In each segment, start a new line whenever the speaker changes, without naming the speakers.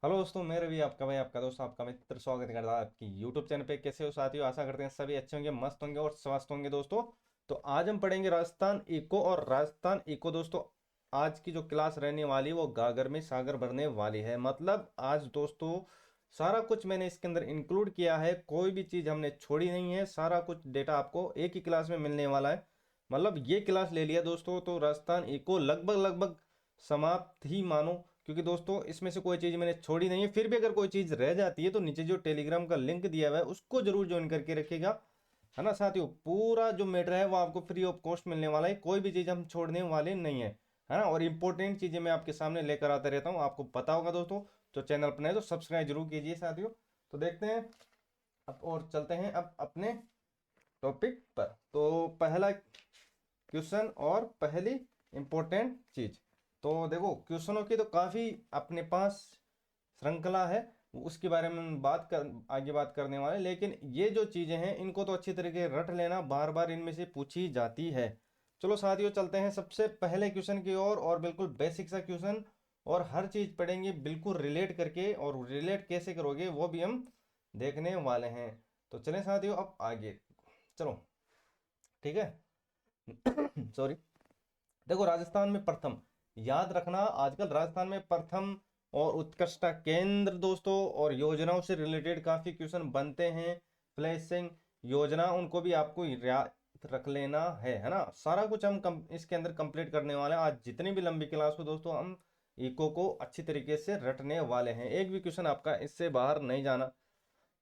Hello दोस्तों, मैं रवि आपका भाई, आपका दोस्त, आपका मित्र स्वागत करता है आपकी यूट्यूब चैनल पे। कैसे हो साथियों? आशा करते हैं सभी अच्छे होंगे, मस्त होंगे और स्वस्थ होंगे दोस्तों। तो आज हम पढ़ेंगे राजस्थान इको। और राजस्थान इको दोस्तों, आज की जो क्लास रहने वाली है वो गागर में सागर भरने वाली है। मतलब आज दोस्तों सारा कुछ मैंने इसके अंदर इंक्लूड किया है, कोई भी चीज़ हमने छोड़ी नहीं है। सारा कुछ डेटा आपको एक ही क्लास में मिलने वाला है। मतलब ये क्लास ले लिया दोस्तों तो राजस्थान इको लगभग लगभग समाप्त ही मानो, क्योंकि दोस्तों इसमें से कोई चीज़ मैंने छोड़ी नहीं है। फिर भी अगर कोई चीज़ रह जाती है तो नीचे जो टेलीग्राम का लिंक दिया हुआ है उसको जरूर ज्वाइन करके रखिएगा, है ना साथियों। पूरा जो मैटर है वो आपको फ्री ऑफ कॉस्ट मिलने वाला है, कोई भी चीज़ हम छोड़ने वाले नहीं है ना। और इंपॉर्टेंट चीज़ें मैं आपके सामने लेकर आता रहता हूँ, आपको पता होगा दोस्तों। तो चैनल पर नए तो सब्सक्राइब जरूर कीजिए साथियों। तो देखते हैं अब और चलते हैं अब अपने टॉपिक पर। तो पहला क्वेश्चन और पहली इंपॉर्टेंट चीज, तो देखो क्वेश्चनों की तो काफी अपने पास श्रृंखला है, उसके बारे में हम आगे बात करने वाले हैं। लेकिन ये जो चीजें हैं इनको तो अच्छी तरीके रट लेना, बार बार इनमें से पूछी जाती है। चलो साथियों चलते हैं सबसे पहले क्वेश्चन की ओर। और बिल्कुल बेसिक सा क्वेश्चन, और हर चीज पढ़ेंगे बिल्कुल रिलेट करके, और रिलेट कैसे करोगे वो भी हम देखने वाले हैं। तो चलें साथियों अब आगे, चलो ठीक है। सॉरी। देखो राजस्थान में प्रथम, याद रखना आजकल राजस्थान में प्रथम और उत्कृष्टता केंद्र दोस्तों, और योजनाओं से रिलेटेड काफी क्वेश्चन बनते हैं। फ्लैशिंग योजना उनको भी आपको याद रख लेना है ना। सारा कुछ हम इसके अंदर कंप्लीट करने वाले हैं। आज जितनी भी लंबी क्लास हो दोस्तों हम इको को अच्छी तरीके से रटने वाले हैं। एक भी क्वेश्चन आपका इससे बाहर नहीं जाना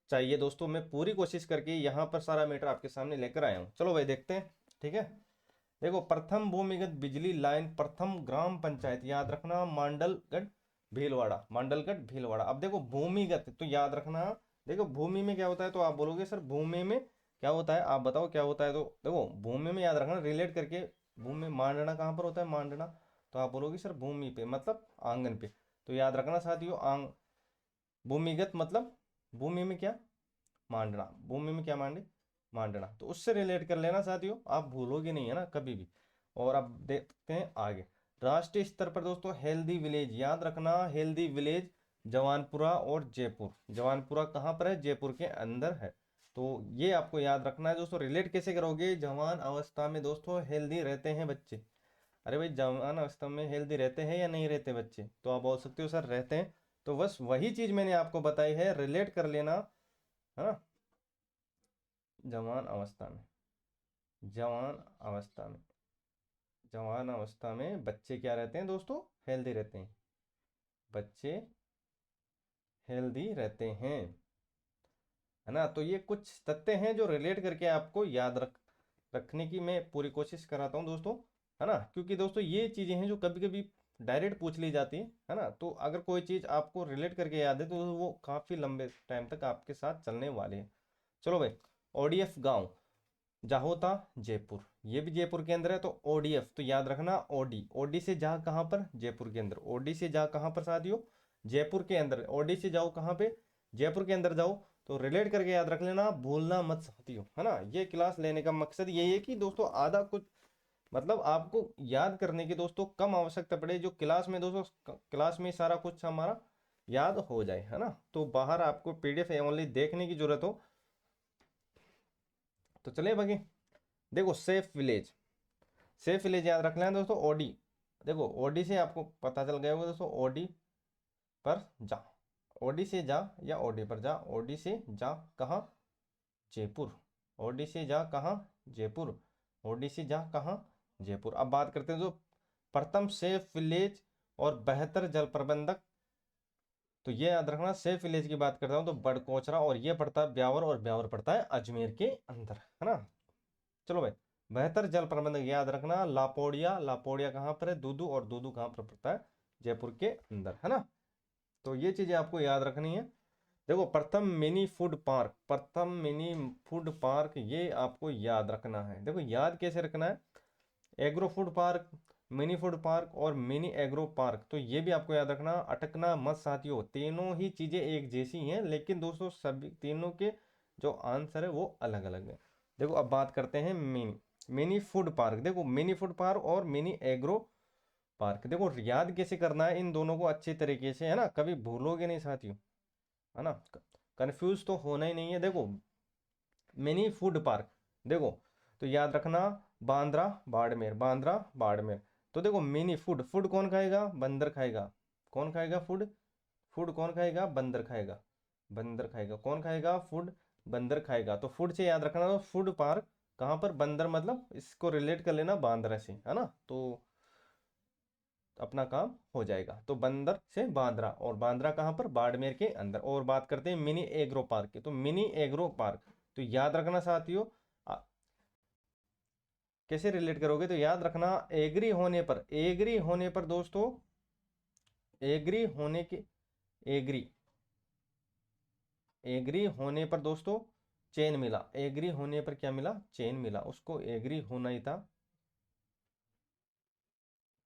चाहिए दोस्तों। मैं पूरी कोशिश करके यहाँ पर सारा मैटर आपके सामने लेकर आया हूँ। चलो भाई देखते हैं, ठीक है। देखो प्रथम भूमिगत बिजली लाइन, प्रथम ग्राम पंचायत, याद रखना मांडलगढ़ भीलवाड़ा, मांडलगढ़ भीलवाड़ा। अब देखो भूमिगत तो याद रखना। देखो भूमि में क्या होता है, तो आप बोलोगे सर भूमि में क्या होता है, आप बताओ क्या होता है। तो देखो भूमि में याद रखना रिलेट करके, भूमि में मांडना कहाँ पर होता है, मांडना। तो आप बोलोगे सर भूमि पे मतलब आंगन पे। तो याद रखना साथियों, भूमिगत मतलब भूमि में क्या मांडना, भूमि में क्या मांडना। तो उससे रिलेट कर लेना साथियों, आप भूलोगे नहीं है ना कभी भी। और अब देखते हैं आगे। राष्ट्रीय स्तर पर दोस्तों हेल्दी विलेज, याद रखना हेल्दी विलेज जवानपुरा और जयपुर। जवानपुरा कहाँ पर है, जयपुर के अंदर है। तो ये आपको याद रखना है दोस्तों। रिलेट कैसे करोगे, जवान अवस्था में दोस्तों हेल्दी रहते हैं बच्चे। अरे भाई जवान अवस्था में हेल्दी रहते हैं या नहीं रहते बच्चे, तो आप बोल सकते हो सर रहते हैं। तो बस वही चीज मैंने आपको बताई है, रिलेट कर लेना, है ना। जवान अवस्था में, जवान अवस्था में, जवान अवस्था में बच्चे क्या रहते हैं दोस्तों, हेल्दी रहते हैं। बच्चे हेल्दी रहते हैं, है ना। तो ये कुछ तथ्य हैं जो रिलेट करके आपको याद रखने की मैं पूरी कोशिश कराता हूँ दोस्तों, है ना। क्योंकि दोस्तों ये चीज़ें हैं जो कभी कभी डायरेक्ट पूछ ली जाती है ना। तो अगर कोई चीज़ आपको रिलेट करके याद है तो वो काफ़ी लंबे टाइम तक आपके साथ चलने वाली है। चलो भाई, ओडीएफ गांव जाहोता जयपुर, ये भी जयपुर के अंदर है। तो ओडीएफ तो याद रखना ओडी, ओडी से जा कहाँ पर, जयपुर के अंदर। ओडी से जा कहाँ पर साथियों, जयपुर के अंदर। ओडी से जाओ कहाँ पे, जयपुर के अंदर जाओ। तो रिलेट करके याद रख लेना, भूलना मत साथियों, है ना। ये क्लास लेने का मकसद यही है कि दोस्तों आधा कुछ मतलब आपको याद करने की दोस्तों कम आवश्यकता पड़े, जो क्लास में दोस्तों क्लास में सारा कुछ हमारा याद हो जाए, है ना। तो बाहर आपको पीडीएफ ओनली देखने की जरूरत हो। तो चलिए बाकी देखो सेफ विलेज, सेफ विलेज याद रख लेना दोस्तों। ओडी, देखो ओडी से आपको पता चल गया होगा दोस्तों, ओडी पर जा, ओडी से जा या ओडी पर जा। ओडी से जा कहाँ, जयपुर। ओडी से जा कहाँ, जयपुर। ओडी से जा कहाँ, जयपुर। अब बात करते हैं जो प्रथम सेफ विलेज और बेहतर जल प्रबंधक। तो ये याद रखना, सेफ विलेज की बात करता हूँ तो बड़कोचरा, और ये पड़ता है ब्यावर, और ब्यावर पड़ता है अजमेर के अंदर, है ना। चलो भाई, बेहतर जल प्रबंधन याद रखना लापोड़िया, लापोड़िया कहाँ पर है, दूदू, और दूदू कहाँ पर पड़ता है, जयपुर के अंदर, है ना। तो ये चीजें आपको याद रखनी है। देखो प्रथम मिनी फूड पार्क, प्रथम मिनी फूड पार्क ये आपको याद रखना है। देखो याद कैसे रखना है, agro food park, mini food park और मिनी एग्रो पार्क। तो ये भी आपको याद रखना, अटकना मत साथियों। तीनों ही चीजें एक जैसी हैं, लेकिन दोस्तों सभी तीनों के जो आंसर है वो अलग अलग है। देखो अब बात करते हैं मिनी, मिनी फूड पार्क। देखो मिनी फूड पार्क और मिनी एग्रो पार्क। देखो याद कैसे करना है इन दोनों को अच्छे तरीके से, है ना, कभी भूलोगे नहीं साथियों, है ना, कंफ्यूज तो होना ही नहीं है। देखो मिनी फूड पार्क, देखो तो याद रखना, बांद्रा बाड़मेर, बांद्रा बाड़मेर। तो देखो मिनी फूड, फूड कौन खाएगा, बंदर खाएगा। कौन खाएगा फूड, फूड कौन खाएगा, बंदर खाएगा। बंदर खाएगा, कौन खाएगा, फूड, बंदर खाएगा। तो फूड से याद रखना, तो फूड पार्क कहाँ पर, बंदर, मतलब इसको रिलेट कर लेना बांद्रा से, है ना, तो अपना काम हो जाएगा। तो बंदर से बांद्रा, और बांद्रा कहाँ पर, बाड़मेर के अंदर। और बात करते हैं मिनी एग्रो पार्क की, तो मिनी एग्रो पार्क तो याद रखना साथियों, कैसे रिलेट करोगे, तो याद रखना एग्री होने पर, एग्री होने पर दोस्तों, एग्री होने के, एग्री, एग्री होने पर दोस्तों चेन मिला, एग्री होने पर क्या मिला, चेन मिला, उसको एग्री होना ही था,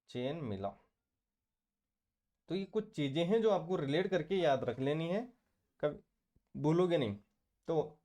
चेन मिला। तो ये कुछ चीजें हैं जो आपको रिलेट करके याद रख लेनी है, कभी भूलोगे नहीं। तो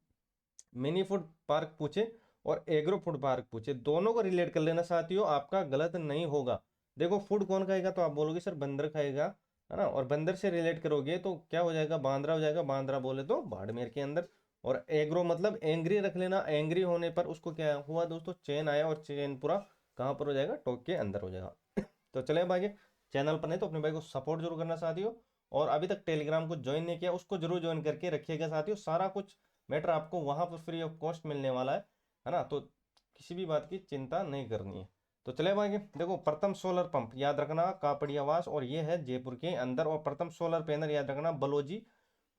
मिनी फूड पार्क पूछे और एग्रो फूड पार्क पूछे, दोनों को रिलेट कर लेना साथियों, आपका गलत नहीं होगा। देखो फूड कौन खाएगा, तो आप बोलोगे सर बंदर खाएगा, है ना, और बंदर से रिलेट करोगे तो क्या हो जाएगा, बांद्रा हो जाएगा, बांद्रा बोले तो बाड़मेर के अंदर। और एग्रो मतलब एंग्री रख लेना, एंग्री होने पर उसको क्या हुआ दोस्तों, चेन आया, और चेन पूरा कहाँ पर हो जाएगा, टोक के अंदर हो जाएगा। तो चले भाई, चैनल पर नहीं तो अपने भाई को सपोर्ट जरूर करना साथियों। और अभी तक टेलीग्राम को ज्वाइन नहीं किया, उसको जरूर ज्वाइन करके रखिएगा साथियों, सारा कुछ मैटर आपको वहां पर फ्री ऑफ कॉस्ट मिलने वाला है ना, तो किसी भी बात की चिंता नहीं करनी है। तो चले भाई, देखो प्रथम सोलर पंप याद रखना कापड़ियावास, और ये है जयपुर के अंदर। और प्रथम सोलर पैनल याद रखना बलोजी,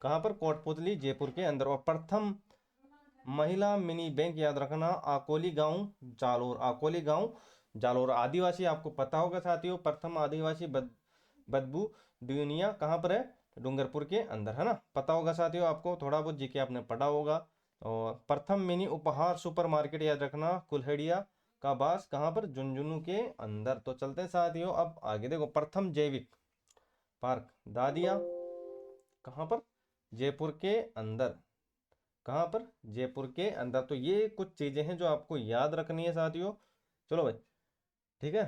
कहाँ पर, कोटपुतली जयपुर के अंदर। और प्रथम महिला मिनी बैंक याद रखना आकोली गांव जालोर, आकोली गांव जालोर। आदिवासी आपको पता होगा साथियों, प्रथम आदिवासी बदबू दुनिया कहाँ पर है, डूंगरपुर के अंदर, है ना, पता होगा साथियों, आपको थोड़ा बहुत जीके आपने पढ़ा होगा। और प्रथम मिनी उपहार सुपरमार्केट याद रखना कुल्हेड़िया का बास, कहाँ पर, झुंझुनू के अंदर। तो चलते हैं साथियों अब आगे, देखो प्रथम जैविक पार्क दादिया, कहाँ पर, जयपुर के अंदर, कहाँ पर, जयपुर के अंदर। तो ये कुछ चीजें हैं जो आपको याद रखनी है साथियों। चलो भाई, ठीक है।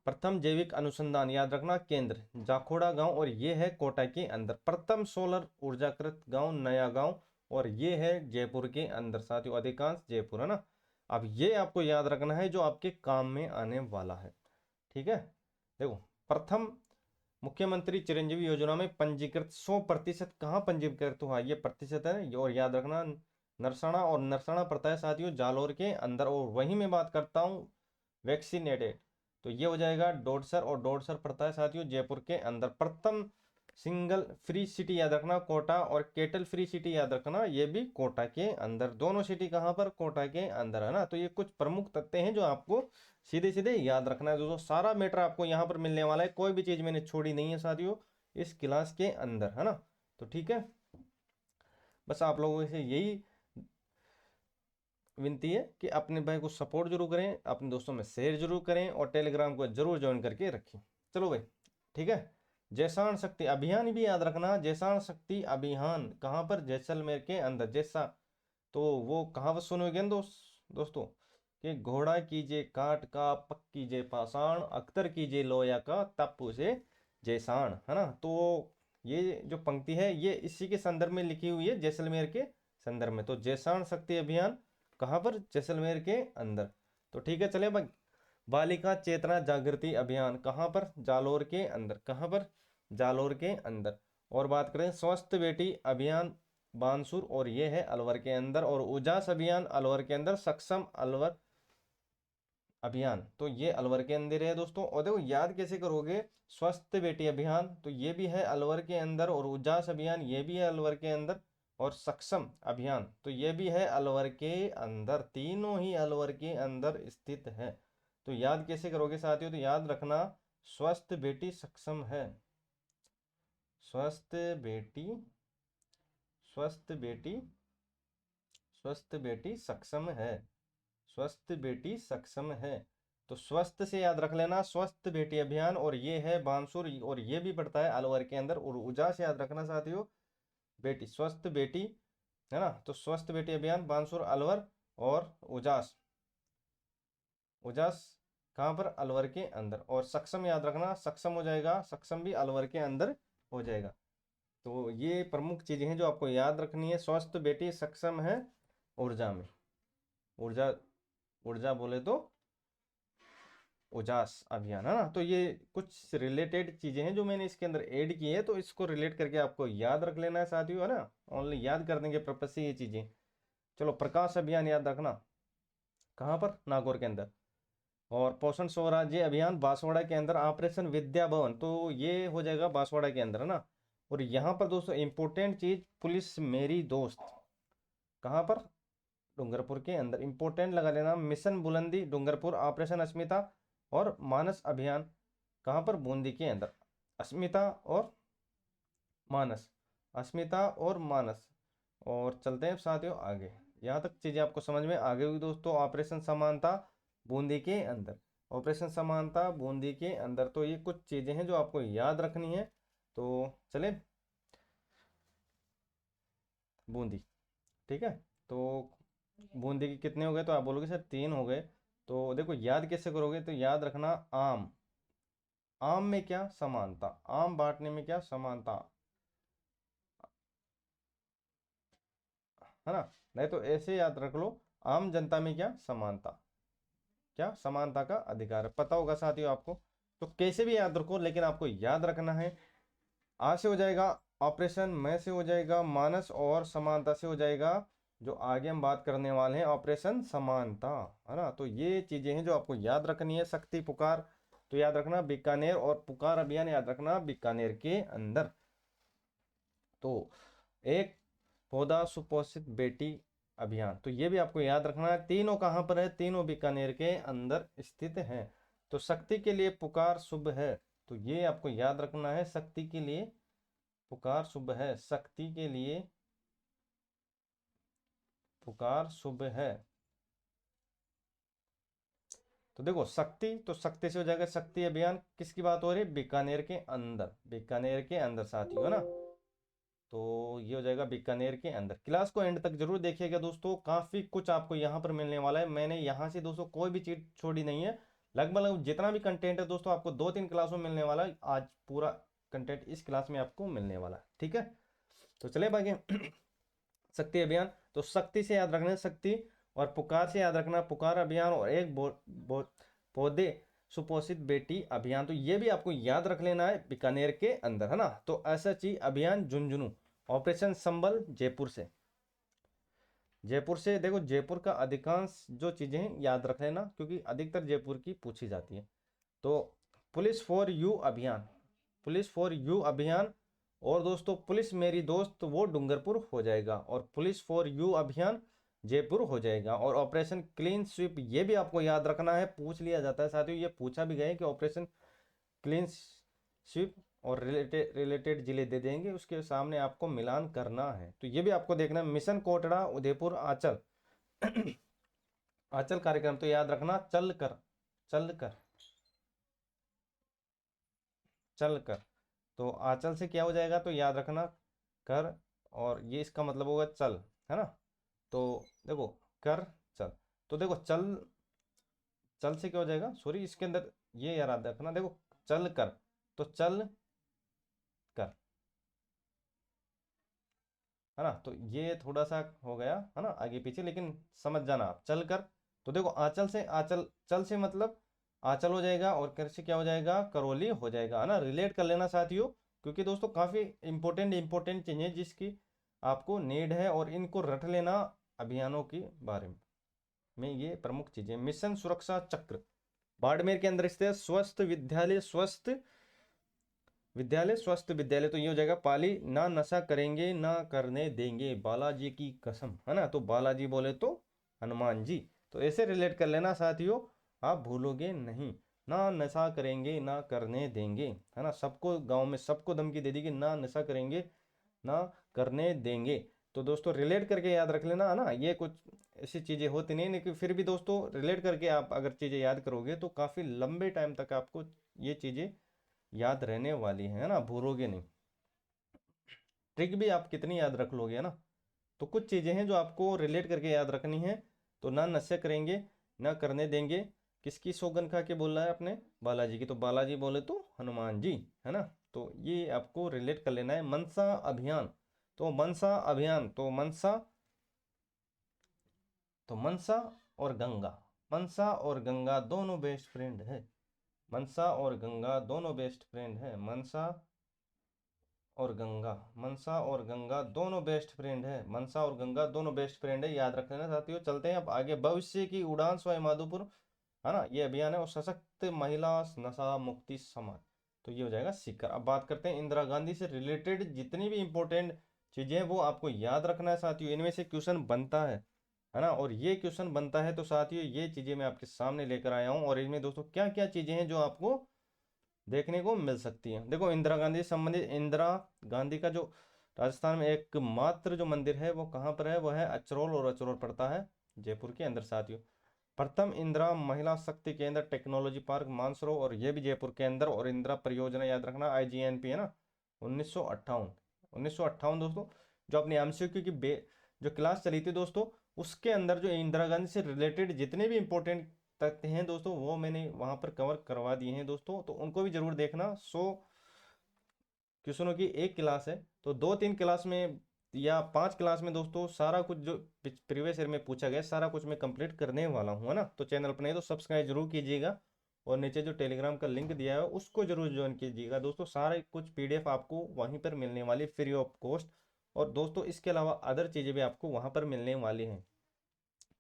प्रथम जैविक अनुसंधान याद रखना केंद्र जाखोड़ा गांव, और ये है कोटा के अंदर। प्रथम सोलर ऊर्जाकृत गांव नया गांव, और ये है जयपुर के अंदर साथियों, अधिकांश जयपुर, है ना। अब ये आपको याद रखना है जो आपके काम में आने वाला है, ठीक है। देखो प्रथम मुख्यमंत्री चिरंजीवी योजना में पंजीकृत 100% कहाँ पंजीकृत हुआ, ये प्रतिशत है, और याद रखना नरसना, और नरसना पड़ता है साथियों जालोर के अंदर। और वहीं मैं बात करता हूँ वैक्सीनेटेड, तो ये हो जाएगा डोडसर, और डोडसर पड़ता है साथियों जयपुर के अंदर। प्रथम सिंगल फ्री सिटी याद रखना कोटा, और केटल फ्री सिटी याद रखना ये भी कोटा के अंदर। दोनों सिटी कहाँ पर, कोटा के अंदर, है ना। तो ये कुछ प्रमुख तथ्य हैं जो आपको सीधे सीधे याद रखना है दोस्तों, सारा मैटर आपको यहाँ पर मिलने वाला है, कोई भी चीज मैंने छोड़ी नहीं है साथियों इस क्लास के अंदर, है ना। तो ठीक है, बस आप लोगों से यही विनती है कि अपने भाई को सपोर्ट जरूर करें, अपने दोस्तों में शेयर जरूर करें, और टेलीग्राम को जरूर ज्वाइन करके रखें। चलो भाई, ठीक है। जैसान शक्ति अभियान भी याद रखना, जैसान शक्ति अभियान कहाँ पर, जैसलमेर के अंदर। जैसा तो वो कहावत सुनोगे ना दोस्तों, कि घोड़ा कीजिए काट का पक कीजिए पाषाण, अख्तर कीजिए लोया का तप उसे जैसान, है ना। तो ये जो पंक्ति है ये इसी के संदर्भ में लिखी हुई है, जैसलमेर के संदर्भ में। तो जैसान शक्ति अभियान कहाँ पर, जैसलमेर के अंदर। तो ठीक है, चले भाई, बालिका चेतना जागृति अभियान कहाँ पर, जालोर के अंदर, कहाँ पर, जालोर के अंदर। और बात करें स्वस्थ बेटी अभियान बानसूर, और ये है अलवर के अंदर। और उजास अभियान अलवर के अंदर, सक्षम अलवर अभियान तो ये अलवर के अंदर है दोस्तों। और देखो याद कैसे करोगे, स्वस्थ बेटी अभियान तो ये भी है अलवर के अंदर, और उजास अभियान ये भी है अलवर के अंदर, और सक्षम अभियान तो ये भी है अलवर के अंदर, तीनों ही अलवर के अंदर स्थित है। तो याद कैसे करोगे साथियों, तो याद रखना स्वस्थ बेटी सक्षम है, स्वस्थ बेटी, स्वस्थ बेटी, स्वस्थ बेटी सक्षम है, स्वस्थ बेटी सक्षम है। तो स्वस्थ से याद रख लेना स्वस्थ बेटी अभियान, और ये है बांसुर, और ये भी पड़ता है अलवर के अंदर। और ऊर्जा से याद रखना साथियों बेटी, स्वस्थ बेटी, है ना। तो स्वस्थ बेटी अभियान बांसुर अलवर, और उजास, उजास कहाँ पर, अलवर के अंदर। और सक्षम याद रखना, सक्षम हो जाएगा, सक्षम भी अलवर के अंदर हो जाएगा। तो ये प्रमुख चीजें हैं जो आपको याद रखनी है। स्वस्थ बेटी सक्षम है ऊर्जा में, ऊर्जा, ऊर्जा बोले तो उजास अभियान, है ना। तो ये कुछ रिलेटेड चीजें हैं जो मैंने इसके अंदर ऐड की है, तो इसको रिलेट करके आपको याद रख लेना है साथियों, है ना। ओनली याद करने के पर्पज से ये चीजें। चलो, प्रकाश अभियान याद रखना, कहाँ पर, नागौर के अंदर। और पोषण स्वराज्य अभियान बांसवाड़ा के अंदर। ऑपरेशन विद्या भवन, तो ये हो जाएगा बांसवाड़ा के अंदर, है ना। और यहाँ पर दोस्तों इंपॉर्टेंट चीज, पुलिस मेरी दोस्त, कहाँ पर, डूंगरपुर के अंदर। इंपॉर्टेंट लगा लेना, मिशन बुलंदी डूंगरपुर। ऑपरेशन अस्मिता और मानस अभियान, कहाँ पर, बूंदी के अंदर। अस्मिता और मानस, अस्मिता और मानस। और चलते हैं साथियों आगे, यहाँ तक चीजें आपको समझ में आ गई होगी दोस्तों। ऑपरेशन समानता बूंदी के अंदर, ऑपरेशन समानता बूंदी के अंदर। तो ये कुछ चीजें हैं जो आपको याद रखनी है। तो चले, बूंदी, ठीक है। तो बूंदी के कितने हो गए, तो आप बोलोगे सर 3 हो गए। तो देखो याद कैसे करोगे, तो याद रखना, आम, आम में क्या समानता, आम बांटने में क्या समानता, है ना। नहीं तो ऐसे याद रख लो, आम जनता में क्या समानता, क्या समानता का अधिकार है। पता होगा साथियों आपको। तो कैसे भी याद रखो, लेकिन आपको याद रखना है। आ से हो जाएगा ऑपरेशन, मैं से हो जाएगा मानस, और समानता से हो जाएगा जो आगे हम बात करने वाले हैं, ऑपरेशन समानता, है ना। तो ये चीजें हैं जो आपको याद रखनी है। शक्ति पुकार, तो याद रखना बीकानेर, और पुकार अभियान याद रखना बीकानेर के अंदर। तो एक पौधा सुपोषित बेटी अभियान, तो ये भी आपको याद रखना है। तीनों कहाँ पर है, तीनों बीकानेर के अंदर स्थित है। तो शक्ति के लिए पुकार शुभ है, तो ये आपको याद रखना है। शक्ति के लिए पुकार शुभ है, शक्ति के लिए पुकार शुभ है। तो देखो शक्ति, तो शक्ति से हो जाएगा शक्ति अभियान। किसकी बात हो रही है, बीकानेर के अंदर, बीकानेर के अंदर साथियों, है ना। तो ये हो जाएगा बीकानेर के अंदर। क्लास को एंड तक जरूर देखिएगा दोस्तों, काफी कुछ आपको यहाँ पर मिलने वाला है। मैंने यहाँ से दोस्तों कोई भी चीज छोड़ी नहीं है। लगभग जितना भी कंटेंट है दोस्तों आपको 2-3 क्लासों में मिलने वाला है। आज पूरा कंटेंट इस क्लास में आपको मिलने वाला है, ठीक है। तो चले भागे शक्ति अभियान, तो शक्ति से याद रखना शक्ति, और पुकार से याद रखना पुकार अभियान, और एक पौधे सुपोषित बेटी अभियान। तो ये भी आपको याद रख लेना है, बीकानेर के अंदर, है ना। तो एसएचई अभियान झुंझुनू, ऑपरेशन संबल जयपुर से, जयपुर से। देखो जयपुर का अधिकांश जो चीजें हैं याद रख लेना, क्योंकि अधिकतर जयपुर की पूछी जाती है। तो पुलिस फॉर यू अभियान, पुलिस फॉर यू अभियान। और दोस्तों पुलिस मेरी दोस्त, वो डूंगरपुर हो जाएगा, और पुलिस फॉर यू अभियान जयपुर हो जाएगा। और ऑपरेशन क्लीन स्वीप, ये भी आपको याद रखना है, पूछ लिया जाता है साथियों, ये पूछा भी गया कि ऑपरेशन क्लीन स्वीप और रिलेटेड रिलेटेड जिले दे देंगे, उसके सामने आपको मिलान करना है। तो ये भी आपको देखना है। मिशन कोटड़ा उदयपुर आंचल आंचल कार्यक्रम, तो याद रखना चल कर, चल कर, चल कर। तो आंचल से क्या हो जाएगा, तो याद रखना कर, और ये इसका मतलब होगा चल, है ना। तो देखो कर चल, तो देखो चल, चल से क्या हो जाएगा, सॉरी इसके अंदर ये याद रखना, देखो चल कर, तो चल कर, है ना। तो ये थोड़ा सा हो गया, है ना, आगे पीछे, लेकिन समझ जाना आप, चल कर। तो देखो आंचल से, आंचल, चल से मतलब आंचल हो जाएगा, और कर से क्या हो जाएगा, करौली हो जाएगा, है ना। रिलेट कर लेना साथियों, क्योंकि दोस्तों काफी इंपॉर्टेंट चीजें जिसकी आपको नीड है, और इनको रट लेना अभियानों के बारे में ये प्रमुख चीजें। मिशन सुरक्षा चक्र बाड़मेर के अंदर स्थित स्वस्थ विद्यालय, स्वस्थ विद्यालय, स्वस्थ विद्यालय। तो ये हो जाएगा पाली, ना नशा करेंगे ना करने देंगे, बालाजी की कसम, है ना। तो बालाजी बोले तो हनुमान जी, तो ऐसे रिलेट कर लेना साथियों, आप भूलोगे नहीं। ना नशा करेंगे ना करने देंगे, है ना। सबको गांव में सबको धमकी दे दी कि ना नशा करेंगे ना करने देंगे। तो दोस्तों रिलेट करके याद रख लेना, है ना। ये कुछ ऐसी चीजें होती नहीं, लेकिन फिर भी दोस्तों रिलेट करके आप अगर चीजें याद करोगे तो काफी लंबे टाइम तक आपको ये चीजें याद रहने वाली है ना, भूलोगे नहीं। ट्रिक भी आप कितनी याद रख लोगे, है ना। तो कुछ चीजें हैं जो आपको रिलेट करके याद रखनी है। तो ना नशे करेंगे ना करने देंगे, किसकी सौगंध खा के बोल रहा है अपने बालाजी की, तो बालाजी बोले तो हनुमान जी, है ना। तो ये आपको रिलेट कर लेना है। मनसा अभियान, तो मनसा अभियान, तो मनसा और गंगा, मनसा और गंगा दोनों बेस्ट फ्रेंड है। मनसा और गंगा दोनों बेस्ट फ्रेंड है। मनसा और गंगा, मनसा और गंगा दोनों बेस्ट फ्रेंड है। मनसा और गंगा दोनों बेस्ट फ्रेंड है, याद रख लेना साथियों। चलते हैं अब आगे। भविष्य की उड़ान सवाई माधोपुर, है ना, ये अभियान है। और सशक्त महिला नशा मुक्ति समाज, तो ये हो जाएगा सीकर। अब बात करते हैं इंदिरा गांधी से रिलेटेड जितनी भी इंपॉर्टेंट चीजें हैं वो आपको याद रखना है साथियों। इनमें से क्वेश्चन बनता है ना। और ये क्वेश्चन बनता है तो साथियों ये चीजें मैं आपके सामने लेकर आया हूँ। और इनमें दोस्तों क्या क्या चीजें हैं जो आपको देखने को मिल सकती है। देखो, इंदिरा गांधी से संबंधित, इंदिरा गांधी का जो राजस्थान में एकमात्र जो मंदिर है वो कहाँ पर है, वो है अचरोल, और अचरोल पड़ता है जयपुर के अंदर साथियों। प्रथम इंदिरा महिला शक्ति केंद्र टेक्नोलॉजी पार्क मानसरोवर, और ये भी जयपुर के अंदर। और इंदिरा परियोजना याद रखना, IGNP, है ना, 1958, 1958 दोस्तों। जो अपनी MCQ की जो क्लास चली थी दोस्तों, उसके अंदर जो इंदिरा गांधी से रिलेटेड जितने भी इंपॉर्टेंट तथ्य हैं दोस्तों वो मैंने वहां पर कवर करवा दिए हैं दोस्तों, तो उनको भी जरूर देखना। 100 क्वेश्चनों की एक क्लास है, तो 2-3 क्लास में या 5 क्लास में दोस्तों सारा कुछ जो प्रीवियस ईयर में पूछा गया सारा कुछ मैं कंप्लीट करने वाला हूँ, है ना। तो चैनल पर नहीं तो सब्सक्राइब जरूर कीजिएगा, और नीचे जो टेलीग्राम का लिंक दिया है उसको जरूर ज्वाइन कीजिएगा दोस्तों। सारे कुछ PDF आपको वहीं पर मिलने वाली फ्री ऑफ कॉस्ट। और दोस्तों इसके अलावा अदर चीज़ें भी आपको वहाँ पर मिलने वाली हैं,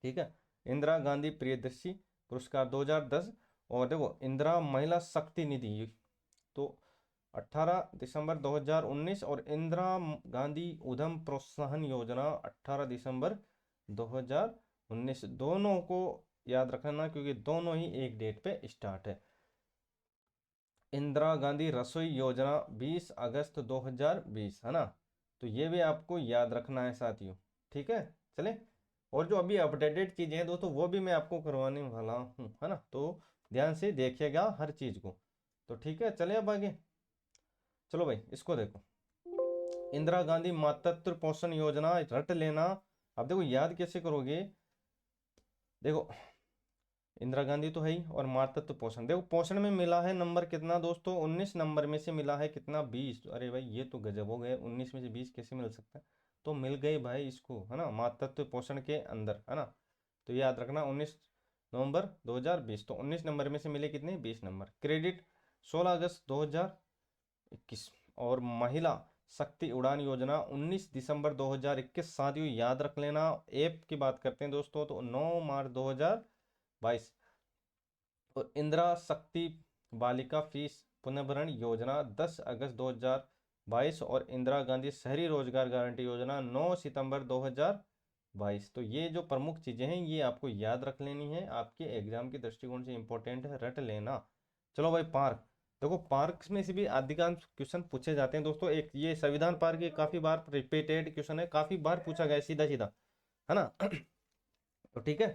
ठीक है। इंदिरा गांधी प्रियदर्शी पुरस्कार 2010, और देखो इंदिरा महिला शक्ति निधि, तो 18 दिसंबर 2019, और इंदिरा गांधी उद्यम प्रोत्साहन योजना 18 दिसंबर 2019, दोनों को याद रखना क्योंकि दोनों ही एक डेट पे स्टार्ट है। इंदिरा गांधी रसोई योजना 20 अगस्त 2020, है ना। तो ये भी आपको याद रखना है साथियों, ठीक है। चले, और जो अभी अपडेटेड चीजें हैं दोस्तों वो भी मैं आपको करवाने वाला हूँ, है ना। तो ध्यान से देखिएगा हर चीज को, तो ठीक है। चले अब आगे, चलो भाई इसको देखो। इंदिरा गांधी मातृत्व पोषण योजना रट लेना। अब देखो याद कैसे करोगे, देखो इंदिरा गांधी तो है ही, और मातृत्व पोषण, देखो पोषण में मिला है नंबर कितना दोस्तों, 19 नंबर में से मिला है कितना, 20। अरे भाई ये तो गजब हो गए, 19 में से 20 कैसे मिल सकता है। तो मिल गए भाई इसको, है ना, मातृत्व पोषण के अंदर, है ना। तो याद रखना 19 नवंबर 2020, तो 19 नंबर में से मिले कितने, 20 नंबर। क्रेडिट 16 अगस्त 2021। और महिला शक्ति उड़ान योजना 19 दिसंबर 2021 साथियों याद रख लेना। ऐप की बात करते हैं दोस्तों तो 9 मार्च 2022। और इंदिरा शक्ति बालिका फीस पुनर्भरण योजना 10 अगस्त 2022। और इंदिरा गांधी शहरी रोजगार गारंटी योजना 9 सितंबर 2022। तो ये जो प्रमुख चीजें हैं ये आपको याद रख लेनी है, आपके एग्जाम के दृष्टिकोण से इंपॉर्टेंट है, रट लेना। चलो भाई पार्क, देखो पार्क में से भी अधिकांश क्वेश्चन पूछे जाते हैं दोस्तों। एक ये संविधान पार्क, ये काफी बार रिपीटेड क्वेश्चन है, काफी बार पूछा गया है सीधा सीधा, है ना। तो ठीक है,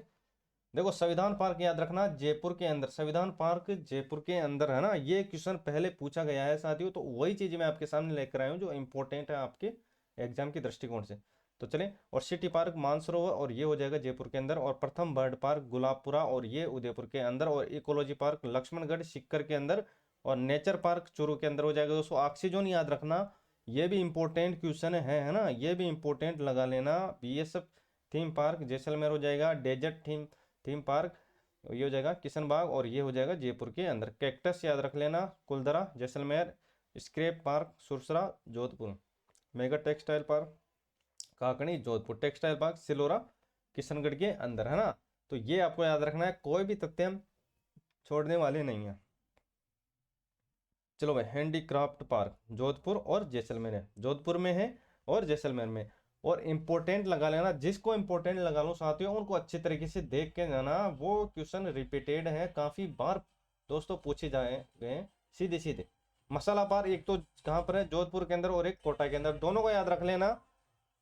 देखो संविधान पार्क याद रखना जयपुर के अंदर, संविधान पार्क जयपुर के अंदर, है ना। ये क्वेश्चन पहले पूछा गया है साथियों, तो वही चीज मैं आपके सामने लेकर आया हूँ जो इंपॉर्टेंट है आपके एग्जाम के दृष्टिकोण से। तो चले, और सिटी पार्क मानसरोवर, और ये हो जाएगा जयपुर के अंदर। और प्रथम बर्ड पार्क गुलाबपुरा, और ये उदयपुर के अंदर। और इकोलॉजी पार्क लक्ष्मणगढ़ सीकर के अंदर। और नेचर पार्क चूरू के अंदर हो जाएगा दोस्तों। ऑक्सीजन याद रखना, ये भी इंपॉर्टेंट क्वेश्चन है ना, ये भी इंपॉर्टेंट लगा लेना। BSF थीम पार्क जैसलमेर हो जाएगा। डेजर्ट थीम थीम पार्क ये हो जाएगा किशनबाग, और ये हो जाएगा जयपुर के अंदर। कैक्टस याद रख लेना, Kuldhara Jaisalmer. Scrap park Sursara Jodhpur. Mega textile park Kakri Jodhpur. Textile park Silora Kishangarh के अंदर, है ना। तो ये आपको याद रखना है, कोई भी तथ्य हम छोड़ने वाले नहीं है। चलो भाई, हैंडीक्राफ्ट पार्क जोधपुर और जैसलमेर है, जोधपुर में है और जैसलमेर में। और इम्पोर्टेंट लगा लेना, जिसको इम्पोर्टेंट लगा लो साथियों उनको अच्छे तरीके से देख के जाना, वो क्वेश्चन रिपीटेड है, काफी बार दोस्तों पूछे जाए गए सीधे सीधे। मसाला पार्क एक तो कहाँ पर है, जोधपुर के अंदर, और एक कोटा के अंदर, दोनों को याद रख लेना,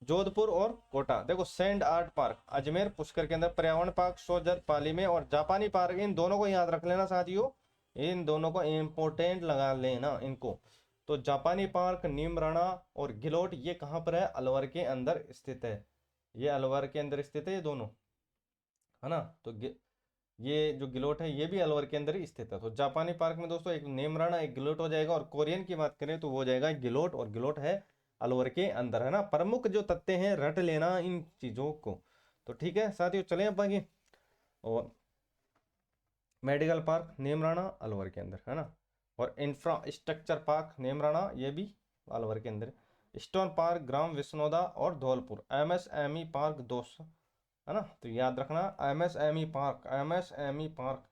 जोधपुर और कोटा। देखो sand art park Ajmer Pushkar के अंदर। पर्यावरण पार्क सोजत पाली में। और जापानी पार्क, इन दोनों को याद रख लेना साथियों, इन दोनों को इंपोर्टेंट लगा लेना इनको। तो जापानी पार्क नीमराणा और गिलोट ये कहाँ पर है, अलवर के अंदर स्थित है, ये अलवर के अंदर स्थित है ये दोनों, है ना। तो ये जो गिलोट है ये भी अलवर के अंदर ही स्थित है। तो जापानी पार्क में दोस्तों एक नेमराना एक गिलोट हो जाएगा, और कोरियन की बात करें तो वो हो जाएगा गिलोट, और गिलोट है अलवर के अंदर, है ना। प्रमुख जो तथ्य हैं रट लेना इन चीजों को। तो ठीक है साथियों, चले अब आगे। और मेडिकल पार्क नेमराना अलवर के अंदर, है ना। और इंफ्रास्ट्रक्चर पार्क नेमराना ये भी अलवर के अंदर। स्टोन पार्क ग्राम विश्नोदा और धौलपुर। एमएसएमई पार्क दोस्त, है ना। तो याद रखना MSME park, MSME park,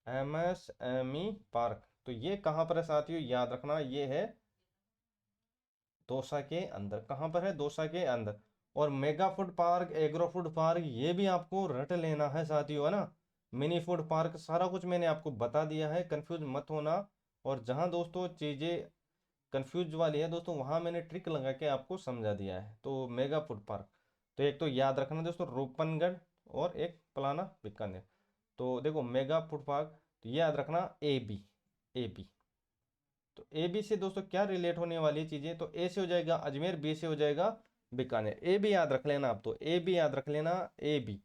MSME park. तो ये कहाँ पर है साथियों, याद रखना ये है दौसा के अंदर। कहाँ पर है, दौसा के अंदर। और mega food park agro food park ये भी आपको रट लेना है साथियों, है ना। मिनी फूड पार्क, सारा कुछ मैंने आपको बता दिया है, कंफ्यूज मत होना। और जहाँ दोस्तों चीजें कंफ्यूज वाली है दोस्तों, वहां मैंने ट्रिक लगा के आपको समझा दिया है। तो मेगा फूड पार्क, तो एक तो याद रखना दोस्तों रूपनगढ़, और एक पलाना बीकानेर। तो देखो मेगा फूड पार्क, तो ये याद रखना ए बी, ए बी। तो ए बी से दोस्तों क्या रिलेट होने वाली चीजें, तो ए से हो जाएगा अजमेर, बी से हो जाएगा बीकानेर। ए बी याद रख लेना आप, तो ए बी याद रख लेना, ए बी।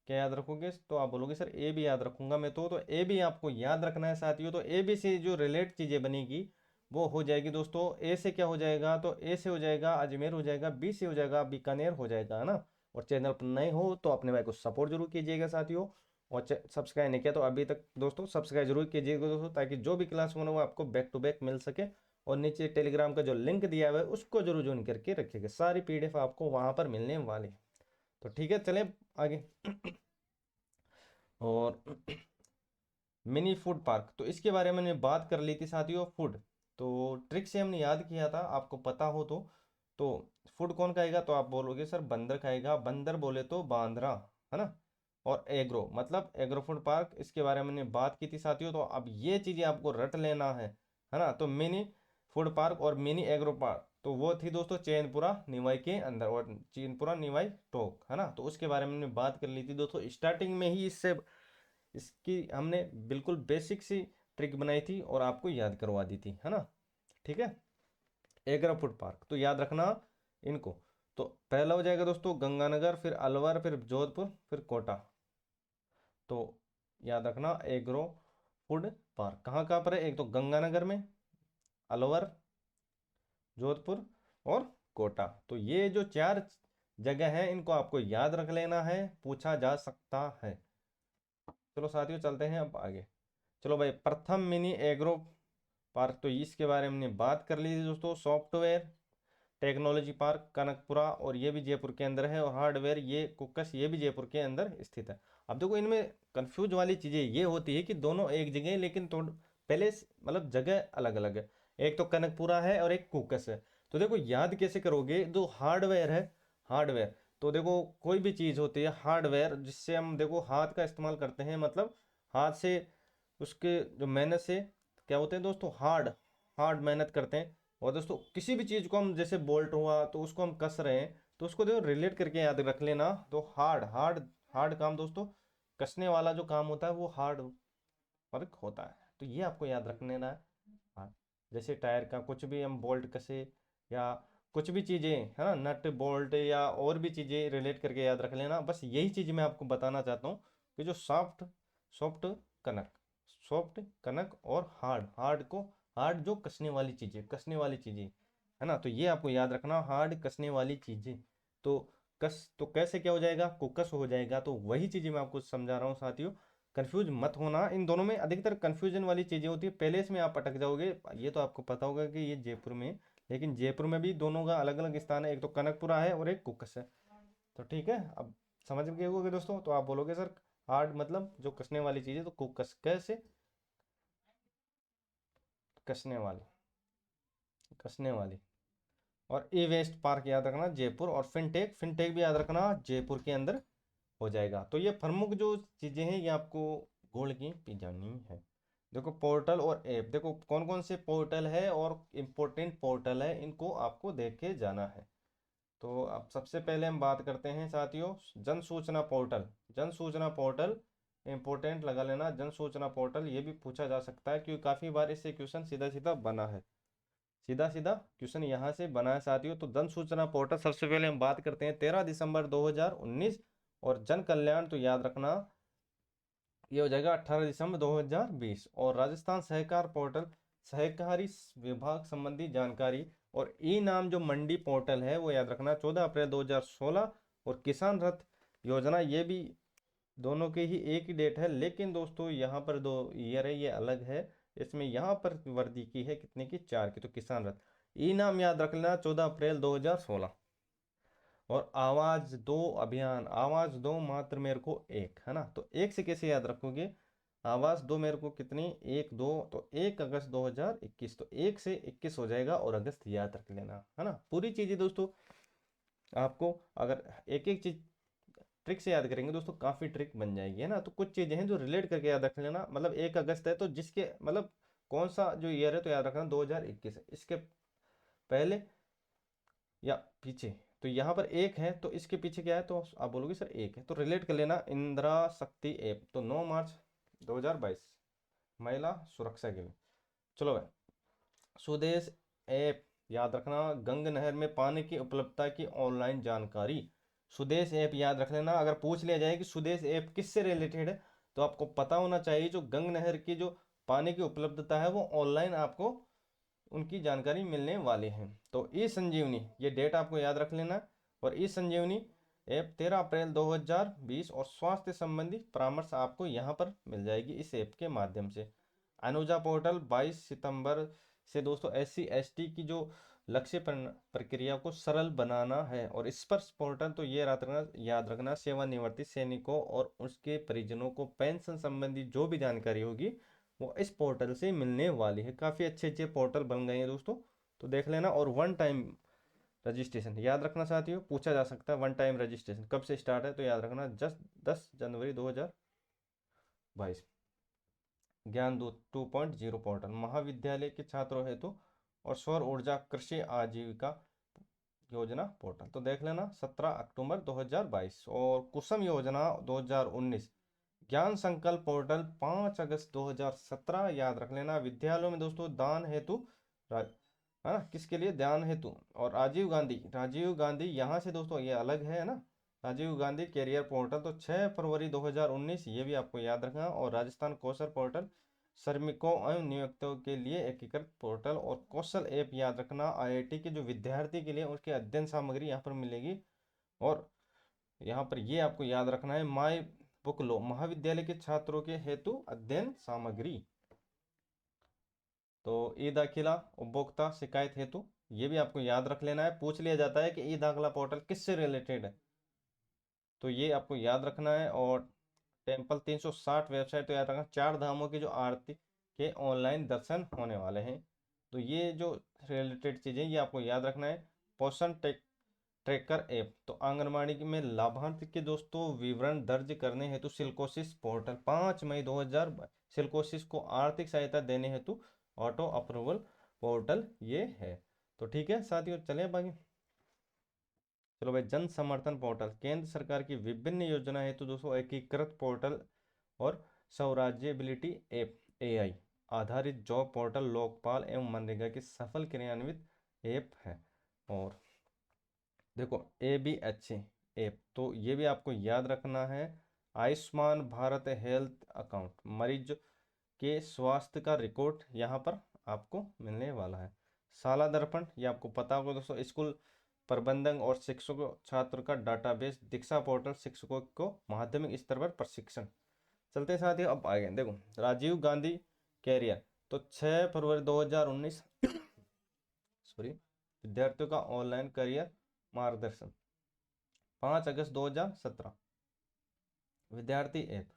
क्या याद रखोगे, तो आप बोलोगे सर ए बी याद रखूंगा मैं, तो ए बी आपको याद रखना है साथियों। तो ए बी से जो रिलेट चीजें बनेगी वो हो जाएगी दोस्तों, ए से क्या हो जाएगा, तो ए से हो जाएगा अजमेर हो जाएगा, बी से हो जाएगा बीकानेर हो जाएगा, है ना। और चैनल पर नए हो तो अपने भाई को सपोर्ट जरूर कीजिएगा साथियों। और सब्सक्राइब नहीं किया तो अभी तक दोस्तों सब्सक्राइब जरूर कीजिएगा दोस्तों, ताकि जो भी क्लास हो वो आपको बैक टू बैक मिल सके। और नीचे टेलीग्राम का जो लिंक दिया हुआ है उसको जरूर ज्वाइन करके रखिएगा, सारी पीडीएफ आपको वहां पर मिलने वाली है। तो ठीक है चलें आगे। और मिनी फूड पार्क, तो इसके बारे में मैंने बात कर ली थी साथियों, फूड। तो ट्रिक से हमने याद किया था, आपको पता हो तो फूड कौन खाएगा, तो आप बोलोगे सर बंदर खाएगा, बंदर बोले तो बांद्रा, है ना। और एग्रो मतलब एग्रो फूड पार्क, इसके बारे में मैंने बात की थी साथियों। तो अब ये चीजें आपको रट लेना है ना। तो मिनी फूड पार्क और मिनी एग्रो पार्क, तो वो थी दोस्तों चैनपुरा निवाई के अंदर, और चैनपुरा निवाई टोक, है ना। तो उसके बारे में मैंने बात कर ली थी दोस्तों स्टार्टिंग में ही, इससे इसकी हमने बिल्कुल बेसिक सी ट्रिक बनाई थी और आपको याद करवा दी थी, है ना। ठीक है, एग्रा फूड पार्क तो याद रखना इनको। तो पहला हो जाएगा दोस्तों गंगानगर, फिर अलवर, फिर जोधपुर, फिर कोटा। तो याद रखना एग्रो फूड पार्क कहाँ कहाँ पर है, एक तो गंगानगर में, अलवर, जोधपुर और कोटा। तो ये जो चार जगह है इनको आपको याद रख लेना है, पूछा जा सकता है। चलो साथियों चलते हैं अब आगे। चलो भाई, प्रथम मिनी एग्रो पार्क, तो इसके बारे में बात कर ली थी दोस्तों। सॉफ्टवेयर टेक्नोलॉजी पार्क कनकपुरा, और ये भी जयपुर के अंदर है। और हार्डवेयर ये कुक्कस, ये भी जयपुर के अंदर स्थित है। अब देखो इनमें कंफ्यूज वाली चीजें ये होती है कि दोनों एक जगह है, लेकिन पहले मतलब जगह अलग अलग है। एक तो कनकपुरा है और एक कुक्कस है। तो देखो याद कैसे करोगे, जो हार्डवेयर है, हार्डवेयर, तो देखो कोई भी चीज होती है हार्डवेयर, जिससे हम देखो हाथ का इस्तेमाल करते हैं, मतलब हाथ से उसके जो मेहनत से क्या होते हैं दोस्तों, हार्ड हार्ड मेहनत करते हैं। और दोस्तों किसी भी चीज को हम जैसे बोल्ट हुआ तो उसको हम कस रहे हैं, तो उसको देखो रिलेट करके याद रख लेना। तो हार्ड हार्ड हार्ड काम दोस्तों, कसने वाला जो काम होता है वो हार्ड वर्क होता है। तो ये आपको याद रख लेना है। हाँ, जैसे टायर का कुछ भी हम बोल्ट कसे, या कुछ भी चीजें, है ना, नट बोल्ट या और भी चीजें रिलेट करके याद रख लेना। बस यही चीज मैं आपको बताना चाहता हूँ कि जो सॉफ्ट सॉफ्ट कनक, सॉफ्ट कनक, और हार्ड हार्ड को, हार्ड जो कसने वाली चीजें, कसने वाली चीजें, है ना। तो ये आपको याद रखना, हार्ड कसने वाली चीजें। तो कस तो कैसे क्या हो जाएगा, कुकस हो जाएगा। तो वही चीजें मैं आपको समझा रहा हूँ साथियों, कंफ्यूज मत होना। इन दोनों में अधिकतर कंफ्यूजन वाली चीजें होती है, पहले इसमें आप अटक जाओगे। ये तो आपको पता होगा कि ये जयपुर में है, लेकिन जयपुर में भी दोनों का अलग अलग स्थान है, एक तो कनकपुरा है और एक कुकस है। तो ठीक है, अब समझ गए होगे दोस्तों। तो आप बोलोगे सर हार्ड मतलब जो कसने वाली चीज है, तो कुकस कैसे, कसने वाली, कसने वाली। और ई वेस्ट पार्क याद रखना जयपुर, और फिनटेक, फिनटेक भी याद रखना जयपुर के अंदर हो जाएगा। तो ये प्रमुख जो चीजें हैं ये आपको गोल्ड की पी जानी है। देखो पोर्टल और ऐप, देखो कौन कौन से पोर्टल है और इम्पोर्टेंट पोर्टल है, इनको आपको देख के जाना है। तो अब सबसे पहले हम बात करते हैं साथियों जन सूचना पोर्टल। जन सूचना पोर्टल इंपोर्टेंट लगा लेना, जन सूचना पोर्टल ये भी पूछा जा सकता है, क्योंकि काफी बार इससे क्वेश्चन सीधा सीधा बना है, सीधा सीधा क्वेश्चन यहाँ से बना है साथियों। तो जन सूचना पोर्टल सबसे पहले हम बात करते हैं 13 दिसंबर 2019। और जन कल्याण तो याद रखना ये हो जाएगा 18 दिसंबर 2020। और राजस्थान सहकार पोर्टल सहकारी विभाग संबंधी जानकारी। और ई नाम जो मंडी पोर्टल है वो याद रखना 14 अप्रैल 2016। और किसान रथ योजना ये भी दोनों के ही एक ही डेट है, लेकिन दोस्तों यहाँ पर दो ईयर है, ये अलग है। इसमें यहाँ पर वर्दी की है कितने की, 4 की। तो किसान रथ ई नाम याद रख लेना 14 अप्रैल 2016। और आवाज दो अभियान, आवाज दो मात्र मेरे को एक, है ना। तो एक से कैसे याद रखोगे, आवाज दो मेरे को कितनी, एक दो, तो 1 अगस्त 2021। तो 1 से 21 हो जाएगा, और अगस्त याद रख लेना, है ना। पूरी चीजें दोस्तों आपको अगर एक एक चीज ट्रिक से याद करेंगे दोस्तों, काफी ट्रिक बन जाएगी, है ना। तो कुछ चीजें हैं जो रिलेट करके याद रख लेना। मतलब 1 अगस्त है तो जिसके मतलब कौन सा जो ईयर है तो याद रखना 2021 है, इसके पहले या पीछे। तो यहाँ पर एक है तो इसके पीछे क्या है, तो आप बोलोगे सर एक है, तो रिलेट कर लेना। इंदिरा शक्ति ऐप तो 9 मार्च 2022 महिला सुरक्षा के लिए। चलो भाई, स्वदेश ऐप याद रखना, गंग नहर में पानी की उपलब्धता की ऑनलाइन जानकारी। स्वदेश ऐप याद रख लेना। अगर पूछ लिया जाए कि स्वदेश ऐप किससे रिलेटेड है, तो आपको पता होना चाहिए जो गंग नहर की जो पानी की उपलब्धता है वो ऑनलाइन आपको उनकी जानकारी मिलने वाली है। तो ई संजीवनी ये डेट आपको याद रख लेना। और ई संजीवनी ऐप 13 अप्रैल 2020। और स्वास्थ्य संबंधी परामर्श आपको यहाँ पर मिल जाएगी इस ऐप के माध्यम से। अनुजा पोर्टल 22 सितंबर से दोस्तों SC ST की जो लक्ष्य प्रक्रिया को सरल बनाना है। और स्पर्श पोर्टल तो ये याद रखना सेवानिवृत्त सैनिकों और उसके परिजनों को पेंशन संबंधी जो भी जानकारी होगी वो इस पोर्टल से मिलने वाली है। काफ़ी अच्छे अच्छे पोर्टल बन गए हैं दोस्तों, तो देख लेना। और वन टाइम रजिस्ट्रेशन याद रखना साथियों, पूछा जा सकता है वन टाइम रजिस्ट्रेशन कब से स्टार्ट है, तो याद रखना 10 जनवरी 2022। ज्ञान दूत 2.0 पोर्टल महाविद्यालय के छात्रों हेतु और सौर ऊर्जा कृषि आजीविका योजना पोर्टल तो देख लेना 17 अक्टूबर 2022। और कुसुम योजना 2019 ज्ञान संकल्प पोर्टल 5 अगस्त 2017 याद रख लेना। विद्यालयों में दोस्तों दान हेतु है ना, किसके लिए, दान हेतु। और राजीव गांधी यहाँ से दोस्तों ये अलग है ना, राजीव गांधी कैरियर पोर्टल तो 6 फरवरी 2019 ये भी आपको याद रखना। और राजस्थान कौशल पोर्टल श्रमिकों एवं नियोक्ताओं के लिए एकीकृत पोर्टल। और कौशल ऐप याद रखना IIT के जो विद्यार्थी के लिए उसकी अध्ययन सामग्री यहाँ पर मिलेगी। और यहाँ पर ये आपको याद रखना है माई बुक लो महाविद्यालय के छात्रों के हेतु अध्ययन सामग्री। तो ई दाखिला उपभोक्ता शिकायत हेतु ये भी आपको याद रख लेना है। पूछ लिया जाता है कि ई दाखिला पोर्टल किससे रिलेटेड है, तो ये आपको याद रखना है। और टेम्पल 360 वेबसाइट तो याद रखना, 4 धामों की जो आरती के ऑनलाइन दर्शन होने वाले हैं। तो ये जो रिलेटेड चीज़ें ये आपको याद रखना है। पोषण ट्रैकर ऐप तो आंगनबाड़ी में लाभार्थी के दोस्तों विवरण दर्ज करने हेतु सिल्कोसिस पोर्टल 5 मई 2000 सिल्कोसिस को आर्थिक सहायता देने हेतु ऑटो अप्रूवल पोर्टल ये है। तो ठीक है साथियों, चले बाकी। चलो भाई, जन समर्थन पोर्टल केंद्र सरकार की विभिन्न योजना हेतु दोस्तों एकीकृत पोर्टल। और स्वराज्यबिलिटी ऐप AI आधारित जॉब पोर्टल लोकपाल एवं मनरेगा की सफल क्रियान्वित ऐप है। और देखो ABHA ऐप तो ये भी आपको याद रखना है। आयुष्मान भारत हेल्थ अकाउंट मरीज के स्वास्थ्य का रिकॉर्ड यहाँ पर आपको मिलने वाला है। शाला दर्पण ये आपको पता होगा दोस्तों, स्कूल प्रबंधन और शिक्षकों छात्र का डाटाबेस। दीक्षा पोर्टल शिक्षकों को माध्यमिक स्तर पर प्रशिक्षण। चलते साथ ही अब आगे देखो राजीव गांधी कैरियर तो 6 फरवरी 2019 सॉरी विद्यार्थियों का ऑनलाइन करियर मार्गदर्शन 5 अगस्त 2017 विद्यार्थी ऐप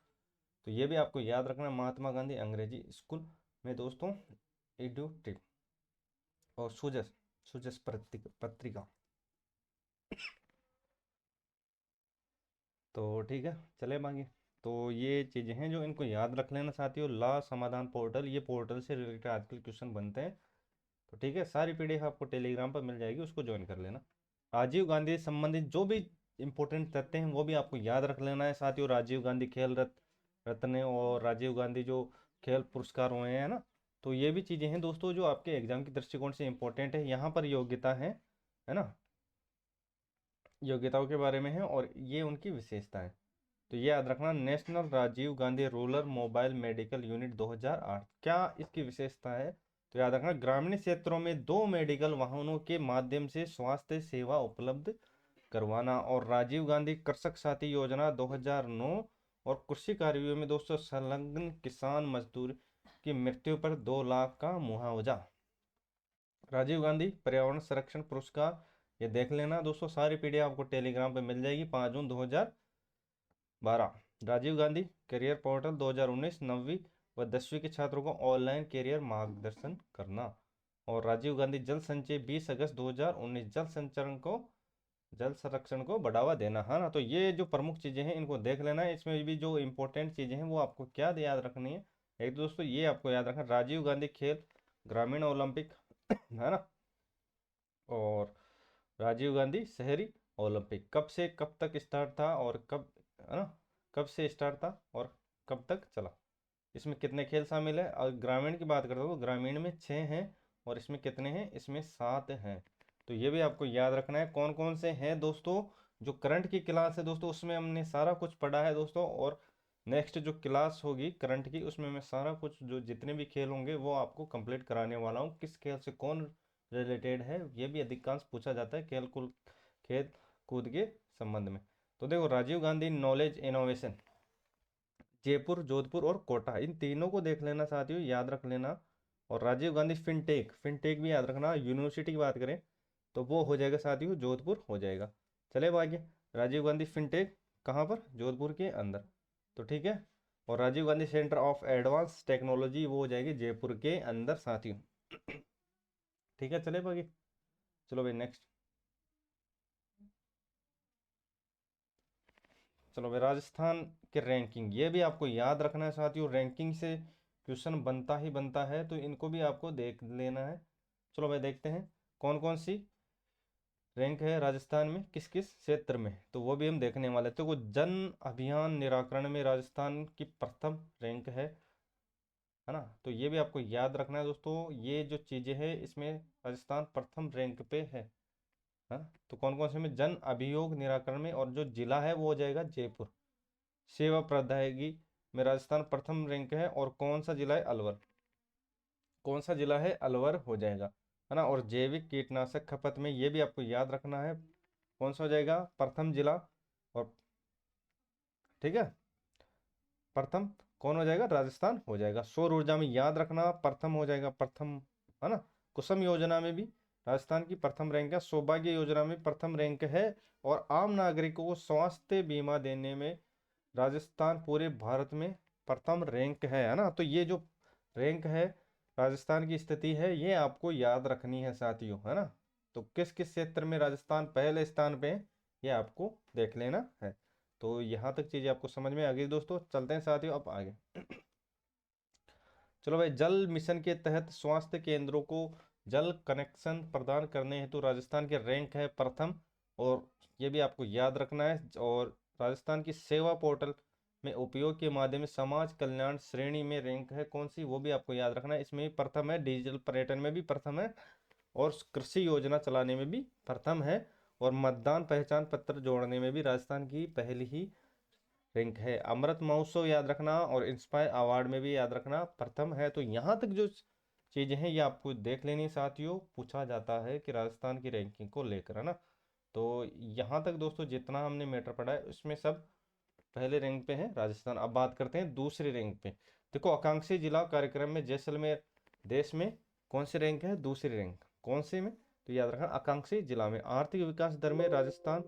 तो ये भी आपको याद रखना। महात्मा गांधी अंग्रेजी स्कूल में दोस्तों एडू टिप। और सुजस सुजस पत्रिका तो ठीक है, चले मांगे। तो ये चीज़ें हैं जो इनको याद रख लेना साथियों। ला समाधान पोर्टल ये पोर्टल से रिलेटेड आजकल क्वेश्चन बनते हैं। तो ठीक है, सारी PDF आपको टेलीग्राम पर मिल जाएगी, उसको ज्वाइन कर लेना। राजीव गांधी संबंधित जो भी इंपॉर्टेंट तथ्य हैं वो भी आपको याद रख लेना है साथियों। राजीव गांधी खेल रत्न और राजीव गांधी जो खेल पुरस्कार हुए हैं ना, तो ये भी चीज़ें हैं दोस्तों जो आपके एग्जाम के दृष्टिकोण से इंपॉर्टेंट है। यहाँ पर योग्यता है ना, योग्यताओं के बारे में है और ये उनकी विशेषता है। तो ये याद रखना, national Rajiv Gandhi rural mobile medical unit 2008। क्या इसकी विशेषता है? तो याद रखना, ग्रामीण क्षेत्रों में 2 मेडिकल वाहनों के माध्यम से स्वास्थ्य सेवा उपलब्ध करवाना। और राजीव गांधी कृषक साथी योजना 2009 और कृषि कार्यों में दोस्तों संलग्न किसान मजदूर की मृत्यु पर 2 लाख का मुआवजा। राजीव गांधी पर्यावरण संरक्षण पुरस्कार, ये देख लेना दोस्तों, सारी पीडीएफ आपको टेलीग्राम पे मिल जाएगी। 5 जून 2012। राजीव गांधी करियर पोर्टल 2019 9वीं व 10वीं के छात्रों को ऑनलाइन करियर मार्गदर्शन करना। और राजीव गांधी जल संचय 20 अगस्त 2019 जल संरक्षण को बढ़ावा देना, है ना। तो ये जो प्रमुख चीजें हैं इनको देख लेना है। इसमें भी जो इंपॉर्टेंट चीजें हैं वो आपको क्या याद रखनी है, एक दोस्तों ये आपको याद रखना, राजीव गांधी खेल ग्रामीण ओलंपिक है ना, और राजीव गांधी शहरी ओलंपिक कब से कब तक स्टार्ट था और कब, है ना, कब से स्टार्ट था और कब तक चला, इसमें कितने खेल शामिल है। और ग्रामीण की बात करते हो तो ग्रामीण में 6 हैं और इसमें कितने हैं, इसमें 7 हैं। तो ये भी आपको याद रखना है कौन कौन से हैं दोस्तों। जो करंट की क्लास है दोस्तों उसमें हमने सारा कुछ पढ़ा है दोस्तों, और नेक्स्ट जो क्लास होगी करंट की उसमें मैं सारा कुछ जो जितने भी खेल होंगे वो आपको कंप्लीट कराने वाला हूँ। किस खेल से कौन रिलेटेड है ये भी अधिकांश पूछा जाता है खेल कूद के संबंध में। तो देखो, राजीव गांधी नॉलेज इनोवेशन जयपुर, जोधपुर और कोटा, इन तीनों को देख लेना साथियों, याद रख लेना। और राजीव गांधी फिनटेक, फिनटेक भी याद रखना। यूनिवर्सिटी की बात करें तो वो हो जाएगा साथियों जोधपुर हो जाएगा। चले अब आगे, राजीव गांधी फिनटेक कहाँ पर, जोधपुर के अंदर, तो ठीक है। और Rajiv Gandhi centre of advance technology वो हो जाएगी जयपुर के अंदर साथियों। ठीक है, चले अब आगे, चलो भाई नेक्स्ट। चलो भाई, राजस्थान के रैंकिंग, ये भी आपको याद रखना है साथियों, रैंकिंग से क्वेश्चन बनता ही बनता है, तो इनको भी आपको देख लेना है। चलो भाई देखते हैं कौन कौन सी रैंक है राजस्थान में किस किस क्षेत्र में, तो वो भी हम देखने वाले। तो वो जन अभियान निराकरण में राजस्थान की प्रथम रैंक है ना। तो ये भी आपको याद रखना है दोस्तों, ये जो चीज़ें हैं इसमें राजस्थान प्रथम रैंक पे है। हाँ, तो कौन कौन से में, जन अभियोग निराकरण में, और जो जिला है वो हो जाएगा जयपुर। सेवा प्रदायगी में राजस्थान प्रथम रैंक है, और कौन सा जिला है, अलवर, कौन सा जिला है, अलवर हो जाएगा, है ना। और जैविक कीटनाशक खपत में ये भी आपको याद रखना है, कौन सा हो जाएगा, प्रथम जिला। और ठीक है, प्रथम कौन हो जाएगा, राजस्थान हो जाएगा। सौर ऊर्जा में याद रखना प्रथम हो जाएगा, प्रथम, है ना। कुसुम योजना में भी राजस्थान की प्रथम रैंक है, सौभाग्य योजना में प्रथम रैंक है, और आम नागरिकों को स्वास्थ्य बीमा देने में राजस्थान पूरे भारत में प्रथम रैंक है ना। तो ये जो रैंक है राजस्थान की स्थिति है ये आपको याद रखनी है साथियों, है ना। तो किस किस क्षेत्र में राजस्थान पहले स्थान पे है ये आपको देख लेना है। तो यहाँ तक चीज़ें आपको समझ में आ गई दोस्तों, चलते हैं साथियों अब आगे। चलो भाई, जल मिशन के तहत स्वास्थ्य केंद्रों को जल कनेक्शन प्रदान करने हेतु राजस्थान के रैंक है प्रथम, और ये भी आपको याद रखना है। और राजस्थान की सेवा पोर्टल में उपयोग के माध्यम से समाज कल्याण श्रेणी में रैंक है कौन सी, वो भी आपको याद रखना है। इसमें भी प्रथम है, डिजिटल पर्यटन में भी प्रथम है, और कृषि योजना चलाने में भी प्रथम है, और मतदान पहचान पत्र जोड़ने में भी राजस्थान की पहली ही रैंक है। अमृत महोत्सव याद रखना, और इंस्पायर अवार्ड में भी याद रखना प्रथम है। तो यहाँ तक जो चीज़ें हैं ये आपको देख लेनी साथियों, पूछा जाता है कि राजस्थान की रैंकिंग को लेकर, है ना। तो यहाँ तक दोस्तों जितना हमने मैटर पढ़ा है उसमें सब पहले रैंक पे है राजस्थान। अब बात करते हैं दूसरी रैंक पे। देखो, आकांक्षी जिला कार्यक्रम में जैसलमेर देश में कौन सी रैंक है, दूसरी रैंक, कौन से में, तो याद रखना आकांक्षी जिला में। आर्थिक विकास दर में राजस्थान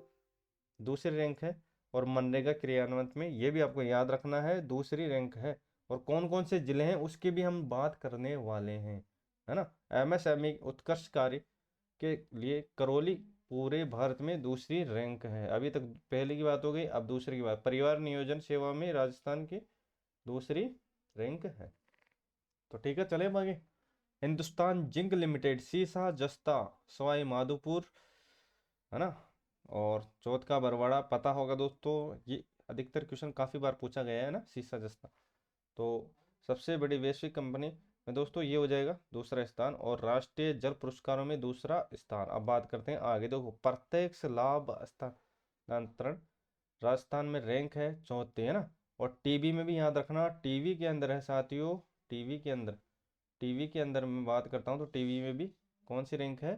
दूसरी रैंक है, और मनरेगा क्रियान्वयन में ये भी आपको याद रखना है दूसरी रैंक है। और कौन कौन से जिले हैं उसकी भी हम बात करने वाले हैं, है ना। एमएसएमई उत्कृष्ट कार्य के लिए करौली पूरे भारत में दूसरी रैंक है। अभी तक पहले की बात हो गई, अब दूसरी की बात, परिवार नियोजन सेवा में राजस्थान की दूसरी रैंक है। तो ठीक है, चले आगे। हिंदुस्तान जिंक लिमिटेड सीसा जस्ता सवाई माधोपुर, है ना। और चौथ का बरवाड़ा पता होगा दोस्तों, ये अधिकतर क्वेश्चन काफ़ी बार पूछा गया है ना, सीसा जस्ता। तो सबसे बड़ी वैश्विक कंपनी में दोस्तों ये हो जाएगा दूसरा स्थान, और राष्ट्रीय जल पुरस्कारों में दूसरा स्थान। अब बात करते हैं आगे, देखो प्रत्यक्ष लाभ हस्तांतरण राजस्थान में रैंक है चौथी, है ना। और टीबी में भी याद रखना, टीवी के अंदर है साथियों, टीवी के अंदर मैं बात करता हूँ तो टीवी में भी कौन सी रैंक है,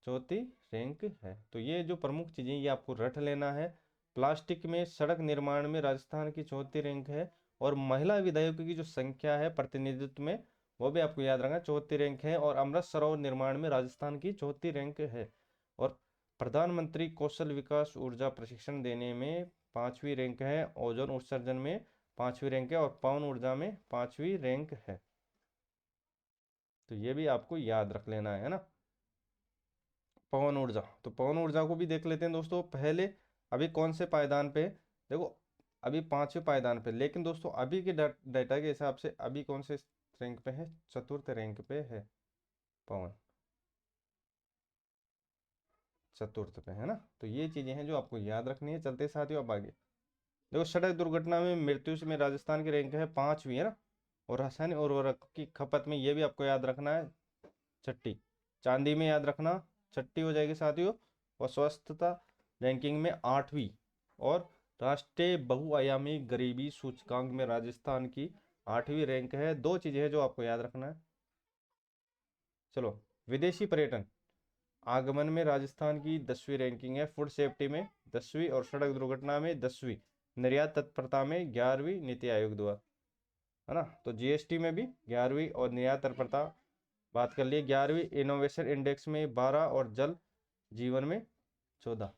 चौथी रैंक है। तो ये जो प्रमुख चीज़ें ये आपको रट लेना है। प्लास्टिक में सड़क निर्माण में राजस्थान की चौथी रैंक है। और महिला विधायकों की जो संख्या है प्रतिनिधित्व में, वो भी आपको याद रखना, चौथी रैंक है। और अमृत सरोवर निर्माण में राजस्थान की चौथी रैंक है। और प्रधानमंत्री कौशल विकास ऊर्जा प्रशिक्षण देने में पांचवी रैंक है। ओजोन उत्सर्जन में पांचवी रैंक है। और पवन ऊर्जा में पांचवी रैंक है। तो ये भी आपको याद रख लेना है ना। पवन ऊर्जा, तो पवन ऊर्जा को भी देख लेते हैं दोस्तों पहले। अभी कौन से पायदान पे, देखो अभी पांचवें पायदान पे, लेकिन दोस्तों अभी के डाटा के हिसाब से अभी कौन से रैंक पे है, चतुर्थ रैंक पे है पवन, चतुर्थ पे है ना। तो ये चीजें हैं जो आपको याद रखनी है। चलते साथियों अब आगे। देखो सड़क दुर्घटना में मृत्यु में राजस्थान की रैंक है पांचवी, है ना। और रासायनिक उर्वरक की खपत में ये भी आपको याद रखना है छठी। चांदी में याद रखना छठी हो जाएगी साथियों। और स्वस्थता रैंकिंग में आठवीं। और राष्ट्रीय बहुआयामी गरीबी सूचकांक में राजस्थान की आठवीं रैंक है। दो चीजें हैं जो आपको याद रखना है। चलो, विदेशी पर्यटन आगमन में राजस्थान की 10वीं रैंकिंग है। फूड सेफ्टी में 10वीं। और सड़क दुर्घटना में 10वीं। निर्यात तत्परता में 11वीं नीति आयोग द्वारा, है ना। तो जीएसटी में भी 11वीं। और निर्यात तत्परता बात कर लिए 11वीं। इनोवेशन इंडेक्स में 12। और जल जीवन में 14।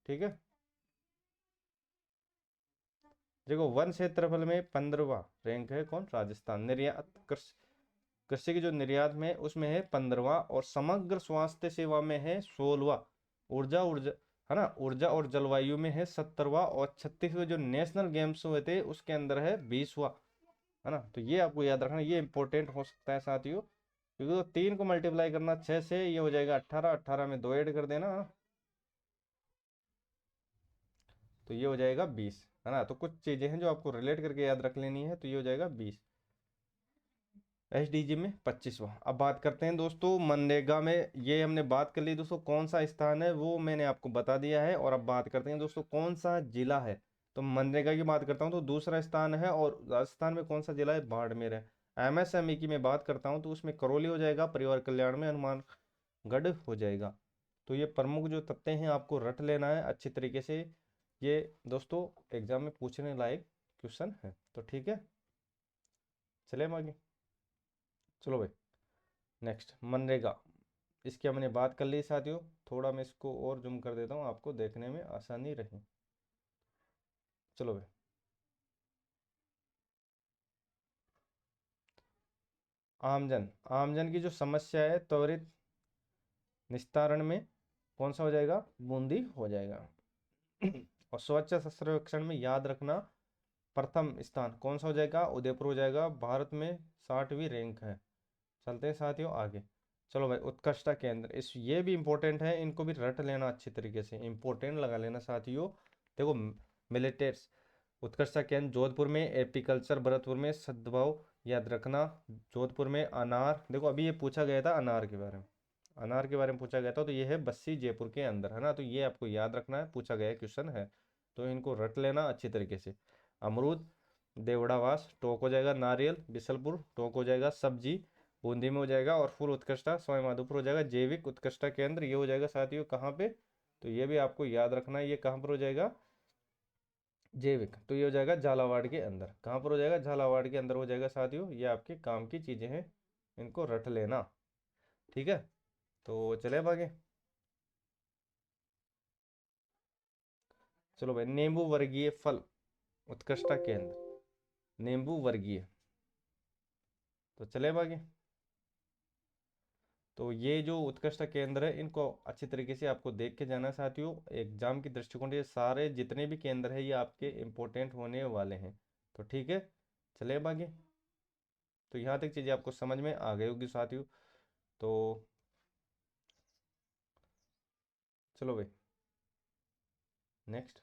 ठीक है। देखो वन क्षेत्रफल में 15वां रैंक है कौन, राजस्थान। निर्यात कृषि, कृषि की जो निर्यात में उसमें है 15वां। और समग्र स्वास्थ्य सेवा में है 16वां। ऊर्जा ऊर्जा है ना, ऊर्जा और जलवायु में है 17वां। और 36वें जो नेशनल गेम्स हुए थे उसके अंदर है 20वां, है ना। तो ये आपको याद रखना, ये इंपॉर्टेंट हो सकता है साथियों। क्योंकि तो 3 को मल्टीप्लाई करना 6 से, ये हो जाएगा 18। 18 में 2 ऐड कर देना, है ना। तो ये हो जाएगा 20, है ना। तो कुछ चीजें हैं जो आपको रिलेट करके याद रख लेनी है। तो ये हो जाएगा 20। एसडीजी में 25वां। अब बात करते हैं दोस्तों मनरेगा में। ये हमने बात कर ली दोस्तों, कौन सा स्थान है वो मैंने आपको बता दिया है। और अब बात करते हैं दोस्तों कौन सा जिला है। तो मनरेगा की बात करता हूँ तो दूसरा स्थान है। और राजस्थान में कौन सा जिला है, बाड़मेर है। एमएसएमई की मैं बात करता हूँ तो उसमें करौली हो जाएगा। परिवार कल्याण में हनुमानगढ़ हो जाएगा। तो ये प्रमुख जो तथ्य हैं आपको रट लेना है अच्छी तरीके से। ये दोस्तों एग्जाम में पूछने लायक क्वेश्चन है। तो ठीक है, चले हम आगे। चलो भाई, नेक्स्ट मनरेगा, इसकी हमने बात कर ली साथियों। थोड़ा मैं इसको और जूम कर देता हूँ आपको देखने में आसानी रहे। चलो भाई, आमजन, आमजन की जो समस्या है त्वरित निस्तारण में कौन सा हो जाएगा, बूंदी हो जाएगा। और स्वच्छ सर्वेक्षण में याद रखना प्रथम स्थान कौन सा हो जाएगा, उदयपुर हो जाएगा। भारत में 60वीं रैंक है। चलते हैं साथियों आगे। चलो भाई, उत्कृष्टता केंद्र, इस ये भी इंपॉर्टेंट है, इनको भी रट लेना अच्छी तरीके से, इंपॉर्टेंट लगा लेना साथियों। देखो मिलिटेट्स उत्कृष्टता केंद्र जोधपुर में, एपीकल्चर भरतपुर में, सद्भाव याद रखना जोधपुर में। अनार, देखो अभी ये पूछा गया था अनार के बारे में, अनार के बारे में पूछा गया था। तो ये है बस्सी जयपुर के अंदर, है ना। तो ये आपको याद रखना है, पूछा गया क्वेश्चन है। तो इनको रट लेना अच्छी तरीके से। अमरूद देवड़ावास टोक हो जाएगा। नारियल बिसलपुर टोक हो जाएगा। सब्जी बूंदी में हो जाएगा। और फूल उत्कृष्टता सवाई माधोपुर हो जाएगा। जैविक उत्कृष्टता केंद्र ये हो जाएगा साथियों कहाँ पे, तो ये भी आपको याद रखना है, ये कहाँ पर हो जाएगा, जैविक। तो ये हो जाएगा झालावाड़ के अंदर। कहाँ पर हो जाएगा, झालावाड़ के अंदर हो जाएगा साथियों। ये आपके काम की चीजें हैं, इनको रट लेना। ठीक है, तो चले अब आगे। चलो भाई, नींबू वर्गीय फल उत्कृष्टता केंद्र, नींबू वर्गीय। तो चले अब आगे। तो ये जो उत्कृष्ट केंद्र है इनको अच्छी तरीके से आपको देख के जाना है साथियों। एग्जाम की दृष्टिकोण से ये सारे जितने भी केंद्र है ये आपके इंपॉर्टेंट होने वाले हैं। तो ठीक है, चले अब आगे। तो यहाँ तक चीज़ें आपको समझ में आ गई होगी साथियों। तो चलो भाई, नेक्स्ट।